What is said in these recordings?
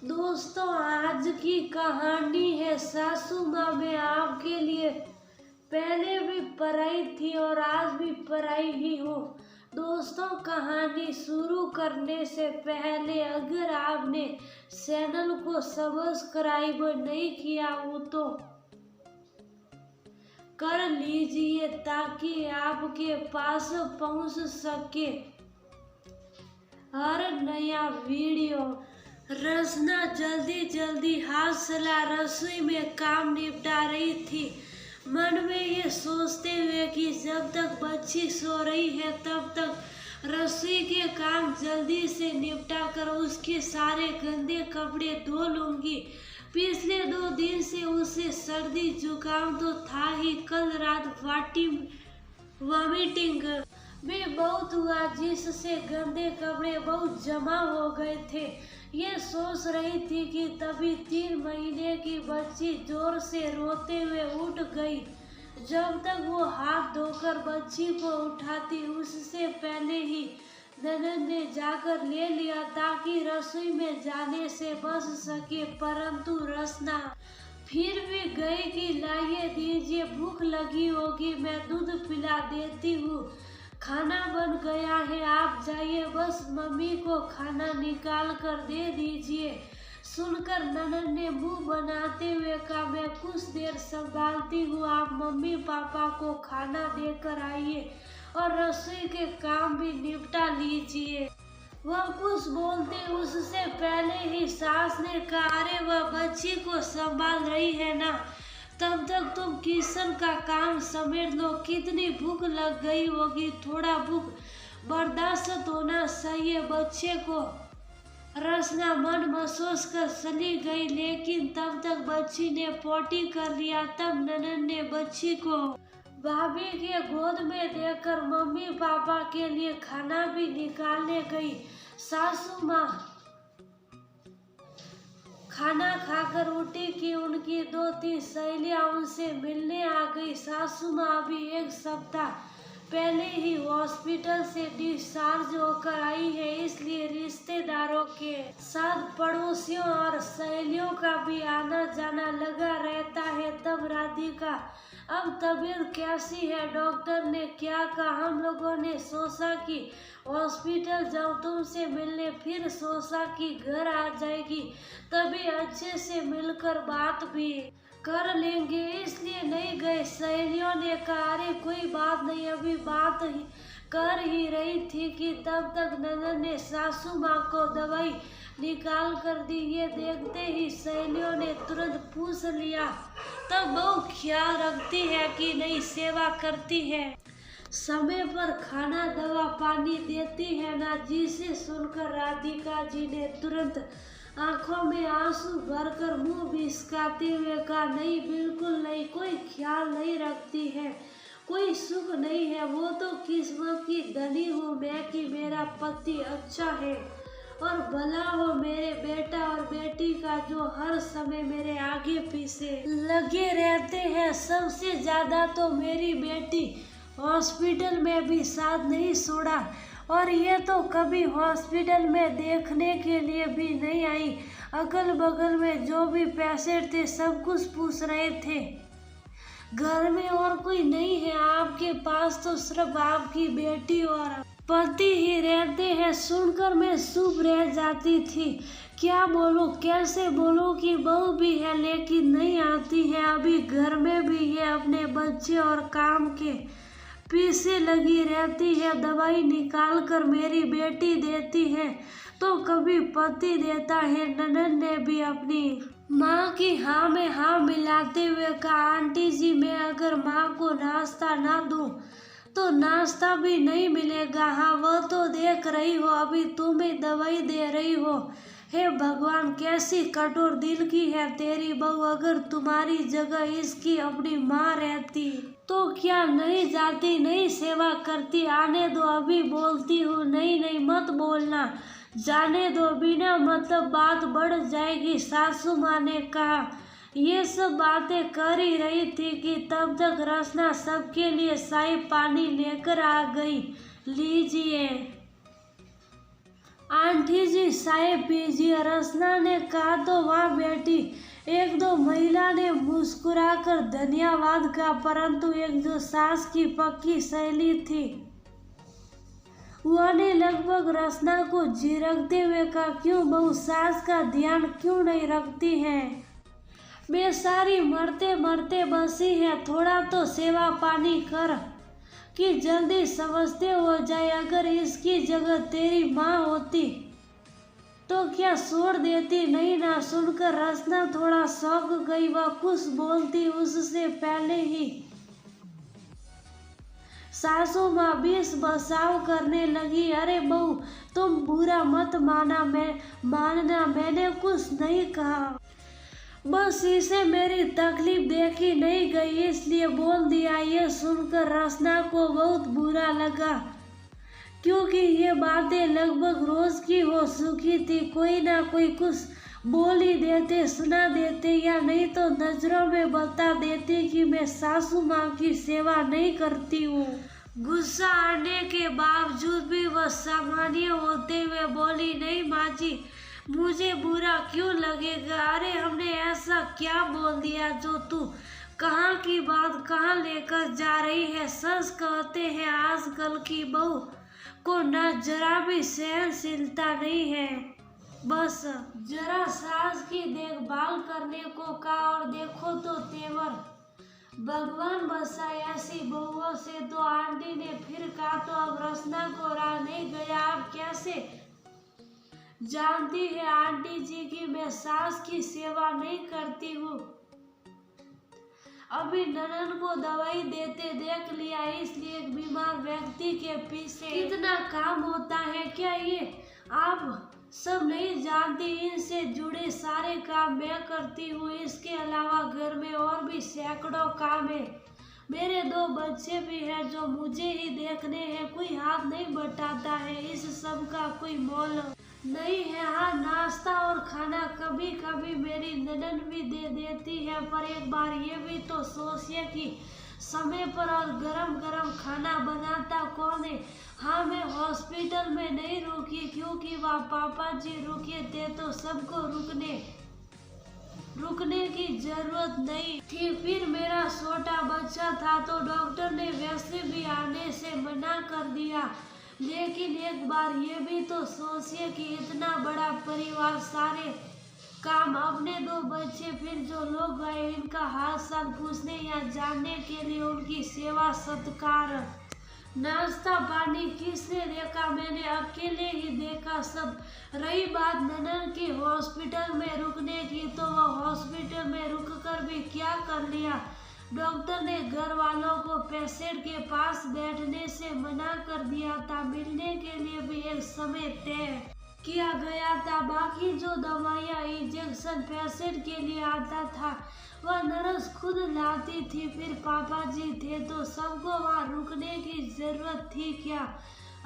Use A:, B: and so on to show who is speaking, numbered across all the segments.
A: दोस्तों, आज की कहानी है सासू माँ में आपके लिए। पहले भी पढ़ाई थी और आज भी पढ़ाई ही हो। दोस्तों, कहानी शुरू करने से पहले अगर आपने चैनल को सब्सक्राइब नहीं किया हो तो कर लीजिए ताकि आपके पास पहुंच सके हर नया वीडियो। रचना जल्दी जल्दी हाथ चला रसोई में काम निपटा रही थी, मन में ये सोचते हुए कि जब तक बच्ची सो रही है तब तक रसोई के काम जल्दी से निपटा कर उसके सारे गंदे कपड़े धो लूंगी। पिछले 2 दिन से उसे सर्दी जुकाम तो था ही, कल रात वॉमिटिंग भी बहुत हुआ जिससे गंदे कपड़े बहुत जमा हो गए थे। ये सोच रही थी कि तभी 3 महीने की बच्ची जोर से रोते हुए उठ गई। जब तक वो हाथ धोकर बच्ची को उठाती उससे पहले ही ननद ने जाकर ले लिया ताकि रसोई में जाने से बच सके, परंतु रचना फिर भी गई कि लाइए दीजिए, भूख लगी होगी, मैं दूध पिला देती हूँ, खाना बन गया है, आप जाइए, बस मम्मी को खाना निकाल कर दे दीजिए। सुनकर ननद ने मुंह बनाते हुए कहा, मैं कुछ देर संभालती हूँ, आप मम्मी पापा को खाना देकर आइए और रसोई के काम भी निपटा लीजिए। वह कुछ बोलते उससे पहले ही सास ने कहा, अरे वह बच्ची को संभाल रही है ना, तब तक तुम किचन का काम समेट लो, कितनी भूख लग गई होगी, थोड़ा भूख बर्दाश्त होना चाहिए बच्चे को। रचना मन महसूस कर चली गई, लेकिन तब तक बच्ची ने पोटी कर लिया। तब ननद ने बच्ची को भाभी के गोद में देकर मम्मी पापा के लिए खाना भी निकालने गई। सासू माँ खाना खाकर उठी कि उनकी 2-3 सहेलियां उनसे मिलने आ गई। सासू माँ अभी 1 सप्ताह पहले ही हॉस्पिटल से डिस्चार्ज होकर आई है, इसलिए रिश्तेदारों के साथ पड़ोसियों और सहेलियों का भी आना जाना लगा रहता है। तब राधिका, अब तबीयत कैसी है, डॉक्टर ने क्या कहा? हम लोगों ने सोचा कि हॉस्पिटल जाओ तुमसे मिलने, फिर सोचा कि घर आ जाएगी तभी अच्छे से मिलकर बात भी कर लेंगे, इसलिए नहीं गए। सहेलियों ने कहा, अरे कोई बात नहीं, अभी बात ही कर ही रही थी कि तब तक ननद ने सासू माँ को दवाई निकाल कर दी। ये देखते ही सहेलियों ने तुरंत पूछ लिया, तब बहू ख्याल रखती है कि नहीं, सेवा करती है, समय पर खाना दवा पानी देती है ना? जिसे सुनकर राधिका जी ने तुरंत आंखों में आंसू भरकर मुंह बिस्काते हुए कहा, नहीं, बिल्कुल नहीं, कोई ख्याल नहीं रखती है, कोई सुख नहीं है, वो तो किस्मत की धनी हूँ मैं कि मेरा पति अच्छा है और भला हो मेरे बेटा और बेटी का, जो हर समय मेरे आगे पीछे लगे रहते हैं। सबसे ज्यादा तो मेरी बेटी हॉस्पिटल में भी साथ नहीं छोड़ा और ये तो कभी हॉस्पिटल में देखने के लिए भी नहीं आई। अगल बगल में जो भी पेशेंट थे सब कुछ पूछ रहे थे, घर में और कोई नहीं है, आपके पास तो सिर्फ आपकी बेटी और पति ही रहते हैं। सुनकर मैं चुप रह जाती थी, क्या बोलूं, कैसे बोलूं कि बहू भी है लेकिन नहीं आती है, अभी घर में भी है, अपने बच्चे और काम के पीछे लगी रहती है, दवाई निकाल कर मेरी बेटी देती है तो कभी पति देता है। ननद ने भी अपनी माँ की हाँ में हाँ मिलाते हुए कहा, आंटी जी, मैं अगर माँ को नाश्ता ना दूं तो नाश्ता भी नहीं मिलेगा। हाँ, वह तो देख रही हो, अभी तुम्हें दवाई दे रही हो। हे भगवान, कैसी कठोर दिल की है तेरी बहू, अगर तुम्हारी जगह इसकी अपनी माँ रहती तो क्या नहीं जाती, नहीं सेवा करती? आने दो, अभी बोलती हूँ। नहीं नहीं, मत बोलना, जाने दो, बिना मतलब बात बढ़ जाएगी, सासू माँ ने कहा। ये सब बातें कर ही रही थी कि तब तक रचना सबके लिए चाय पानी लेकर आ गई। लीजिए। आंटी जी चाय पीजिए, रसना ने कहा तो वहाँ बैठी एक दो महिला ने मुस्कुराकर धन्यवाद कहा, परंतु एक जो सास की पक्की सहेली थी उन्होंने लगभग रसना को झिड़कते हुए कहा, क्यों बहू सास का ध्यान क्यों नहीं रखती है? बेचारी मरते मरते बसी है, थोड़ा तो सेवा पानी कर कि जल्दी समझते हो जाए। अगर इसकी जगह तेरी माँ होती तो क्या छोड़ देती? नहीं ना। सुनकर रसना थोड़ा शौक गई, वह कुछ बोलती उससे पहले ही सासू माँ बीच बचाव करने लगी। अरे बहू तुम बुरा मत मानना, मैंने कुछ नहीं कहा, बस इसे मेरी तकलीफ देखी नहीं गई इसलिए बोल दिया। ये सुनकर रसना को बहुत बुरा लगा, क्योंकि ये बातें लगभग रोज की हो चुकी थी। कोई ना कोई कुछ बोल ही देते, सुना देते, या नहीं तो नजरों में बता देते कि मैं सासू माँ की सेवा नहीं करती हूँ। गुस्सा आने के बावजूद भी वह सामान्य होते हुए बोली, नहीं माँ जी, मुझे बुरा क्यों लगेगा? अरे हमने ऐसा क्या बोल दिया जो तू कहाँ की बात कहाँ लेकर जा रही है? सच कहते हैं आजकल की बहू को न जरा भी सहनशीलता नहीं है, बस जरा सास की देखभाल करने को कहा और देखो तो तेवर, भगवान बचाए ऐसी बहुओं से। तो आंटी ने फिर कहा, तो अब रसना को रहा नहीं गया, आप कैसे जानती है आंटी जी कि मैं सास की सेवा नहीं करती हूँ? अभी ननन को दवाई देते देख लिया, इसलिए एक बीमार व्यक्ति के पीछे कितना काम होता है, क्या ये आप सब नहीं जानती? इनसे जुड़े सारे काम मैं करती हूँ, इसके अलावा घर में और भी सैकड़ों काम है। मेरे दो बच्चे भी हैं जो मुझे ही देखने हैं, कोई हाथ नहीं बटाता है, इस सब का कोई मोल नहीं है। हाँ, नाश्ता और खाना कभी कभी मेरी ननन भी दे देती है, पर एक बार ये भी तो सोचिए कि समय पर और गरम गरम खाना बनाता कौन है? हाँ, मैं हॉस्पिटल में नहीं रुकी क्योंकि वहाँ पापा जी रुके थे, तो सबको रुकने की जरूरत नहीं थी। फिर मेरा छोटा बच्चा था तो डॉक्टर ने वैसे भी आने से मना कर दिया। लेकिन एक बार ये भी तो सोचिए कि इतना बड़ा परिवार, सारे काम, अपने दो बच्चे, फिर जो लोग गए इनका हाल चाल पूछने या जानने के लिए, उनकी सेवा सत्कार, नाश्ता पानी किसने देखा? मैंने अकेले ही देखा सब। रही बात ननन के हॉस्पिटल में रुकने की, तो वह हॉस्पिटल में रुककर भी क्या कर लिया? डॉक्टर ने घर वालों को पेशेंट के पास बैठने से मना कर दिया था। मिलने के लिए भी एक समय तय किया गया था। बाकी जो दवाइयाँ इंजेक्शन पेशेंट के लिए आता था वह नर्स खुद लाती थी। फिर पापा जी थे तो सबको वहाँ रुकने की जरूरत थी क्या?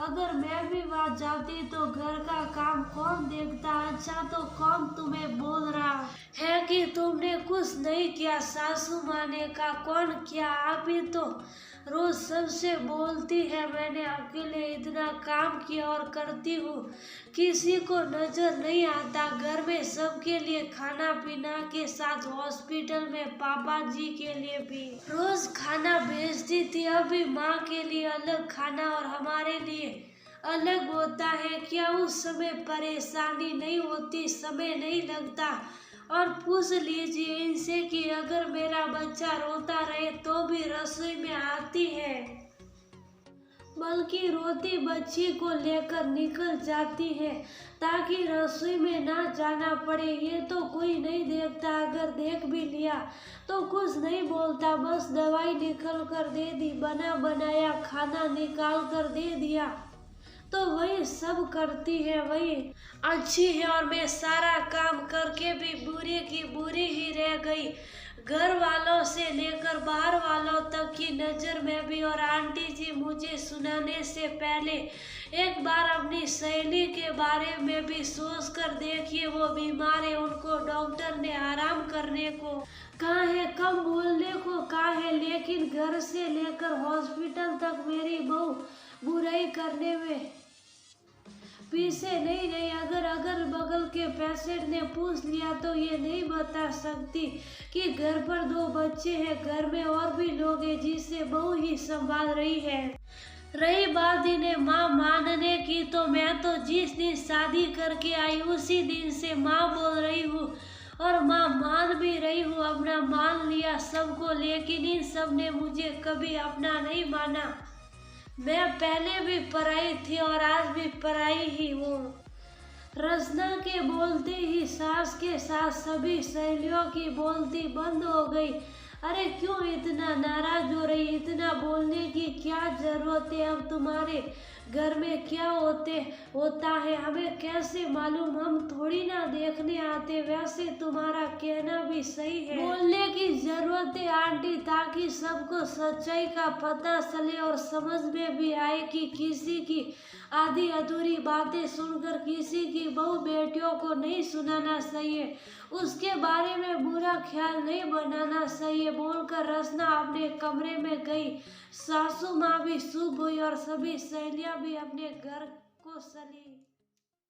A: अगर मैं भी वहाँ जाती तो घर का काम कौन देखता? अच्छा, तो कौन तुम्हें बोल रहा है कि तुमने कुछ नहीं किया? सासू माँ ने कहा, कौन किया? आप ही तो रोज सबसे बोलती है मैंने अकेले इतना काम किया और करती हूँ, किसी को नजर नहीं आता। घर में सबके लिए खाना पीना के साथ हॉस्पिटल में पापा जी के लिए भी रोज खाना भेजती थी। अभी माँ के लिए अलग खाना और हमारे लिए अलग होता है। क्या उस समय परेशानी नहीं होती? समय नहीं लगता? और पूछ लीजिए इनसे कि अगर मेरा बच्चा रोता रहे तो भी रसोई में आती है, बल्कि रोती बच्ची को लेकर निकल जाती है ताकि रसोई में ना जाना पड़े। ये तो कोई नहीं देखता, अगर देख भी लिया तो कुछ नहीं बोलता, बस दवाई निकल कर दे दी, बना बनाया खाना निकाल कर दे दिया, तो वही सब करती है, वही अच्छी है। और मैं सारा काम करके भी बुरी की बुरी ही रह गई, घर वालों से लेकर बाहर वालों तक की नज़र में भी। और आंटी जी मुझे सुनाने से पहले एक बार अपनी सहेली के बारे में भी सोच कर देखिए, वो बीमार है, उनको डॉक्टर ने आराम करने को कहा है, कम बोलने को कहा है, लेकिन घर से लेकर हॉस्पिटल तक मेरी बहू बुराई करने में पीछे नहीं गई। अगर अगल बगल के पेशेंट ने पूछ लिया तो ये नहीं बता सकती कि घर पर 2 बच्चे हैं, घर में और भी लोग हैं जिसे बहू ही संभाल रही है। रही बात इन्हें माँ मानने की, तो मैं तो जिस दिन शादी करके आई उसी दिन से माँ बोल रही हूँ और माँ मान भी रही हूँ। अपना मान लिया सबको, लेकिन इन सब ने मुझे कभी अपना नहीं माना। मैं पहले भी पराई थी और आज भी पराई ही हूँ। रचना के बोलते ही सास के साथ सभी सहेलियों की बोलती बंद हो गई। अरे क्यों इतना नाराज हो रही, इतना बोलने की क्या जरूरत है? अब तुम्हारे घर में क्या होता है हमें कैसे मालूम? हम थोड़ी ना देखने आते। वैसे तुम्हारा कहना भी सही है, बोलने की जरूरत है आंटी, ताकि सबको सच्चाई का पता चले और समझ में भी आए कि किसी की आधी अधूरी बातें सुनकर किसी की बहू बेटियों को नहीं सुनाना चाहिए, उसके बारे में बुरा ख्याल नहीं बनाना चाहिए। बोलकर रचना अपने कमरे में गई। सासू माँ भी चुप हुई और सभी सहेलियां भी अपने घर को चली।